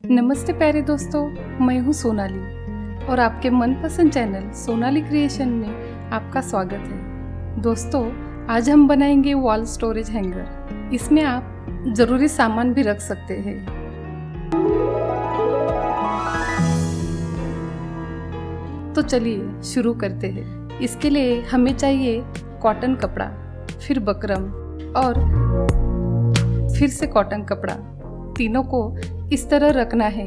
नमस्ते प्यारे दोस्तों, मैं हूँ सोनाली और आपके मनपसंद चैनल सोनाली क्रिएशन में आपका स्वागत है। दोस्तों, आज हम बनाएंगे वॉल स्टोरेज हैंगर। इसमें आप ज़रूरी सामान भी रख सकते हैं। तो चलिए शुरू करते हैं। इसके लिए हमें चाहिए कॉटन कपड़ा, फिर बकरम और फिर से कॉटन कपड़ा। तीनों को इस तरह रखना है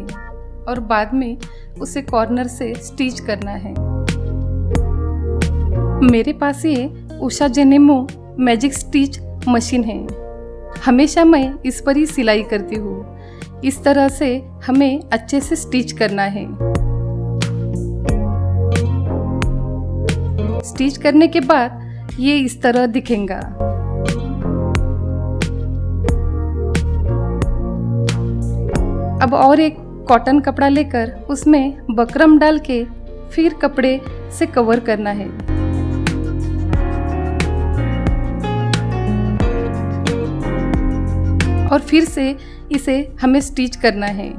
और बाद में उसे कॉर्नर से स्टिच करना है। मेरे पास ये उषा जेनेमो मैजिक स्टिच मशीन है। हमेशा मैं इस पर ही सिलाई करती हूँ। इस तरह से हमें अच्छे से स्टिच करना है। स्टिच करने के बाद ये इस तरह दिखेगा। अब और एक कॉटन कपड़ा लेकर उसमें बकरम डाल के फिर कपड़े से कवर करना है। और फिर से इसे हमें स्टिच करना है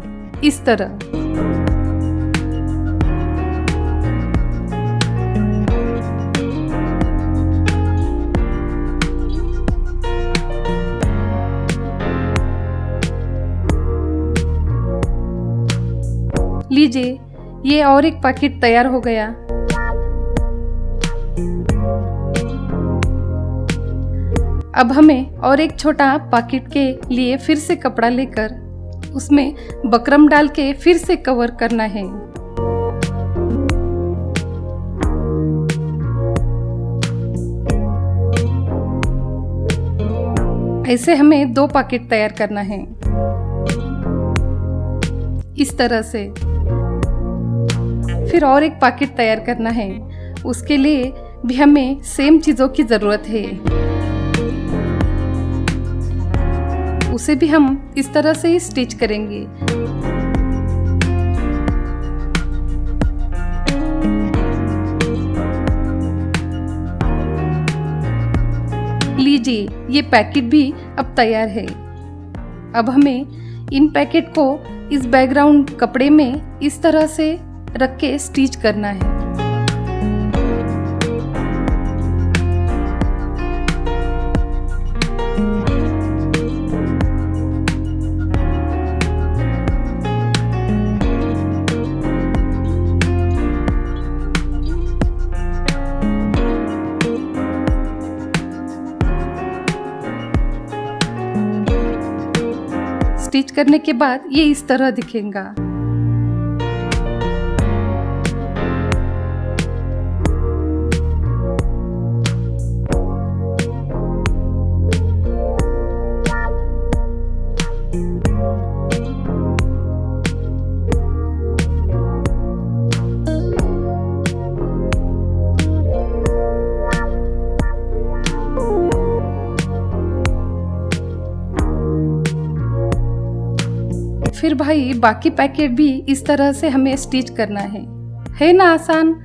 इस तरह। लीजिए, ये और एक पैकेट तैयार हो गया। अब हमें और एक छोटा पैकेट के लिए फिर से कपड़ा लेकर उसमें बकरम डाल के फिर से कवर करना है। ऐसे हमें 2 पैकेट तैयार करना है इस तरह से। फिर और एक पैकेट तैयार करना है। उसके लिए भी हमें सेम चीज़ों की ज़रूरत है। उसे भी हम इस तरह से ही स्टिच करेंगे। लीजिए, ये पैकेट भी अब तैयार है। अब हमें इन पैकेट को इस बैकग्राउंड कपड़े में इस तरह से रख के स्टिच करना है। स्टिच करने के बाद ये इस तरह दिखेगा। फिर भाई बाकी पैकेट भी इस तरह से हमें स्टिच करना है ना आसान।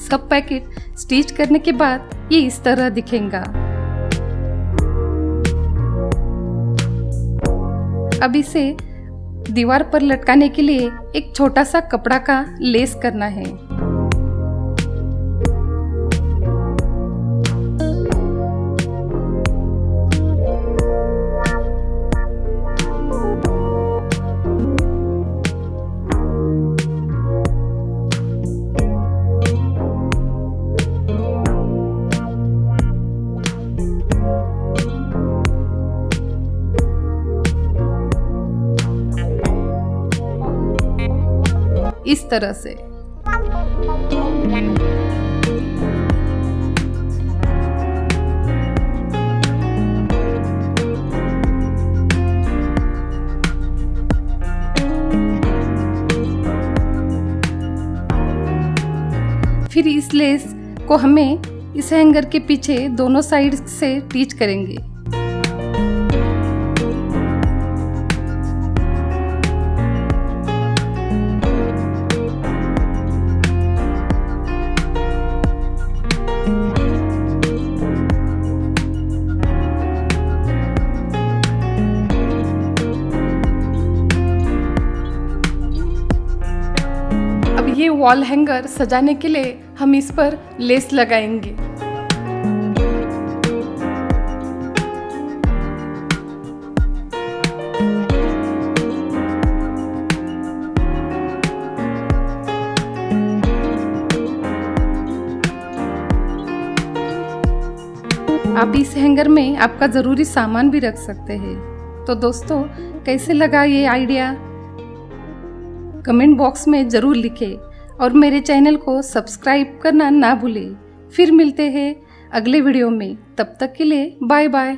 सब पैकेट स्टिच करने के बाद ये इस तरह दिखेगा। अब इसे दीवार पर लटकाने के लिए एक छोटा सा कपड़ा का लेस करना है। इस तरह से। फिर इस लेस को हमें इस हैंगर के पीछे दोनों साइड से टीच करेंगे। ये वॉल हैंगर सजाने के लिए हम इस पर लेस लगाएंगे। आप इस हैंगर में आपका ज़रूरी सामान भी रख सकते हैं। तो दोस्तों, कैसे लगा ये आइडिया कमेंट बॉक्स में ज़रूर लिखें और मेरे चैनल को सब्सक्राइब करना ना भूलें। फिर मिलते हैं अगले वीडियो में, तब तक के लिए बाय बाय।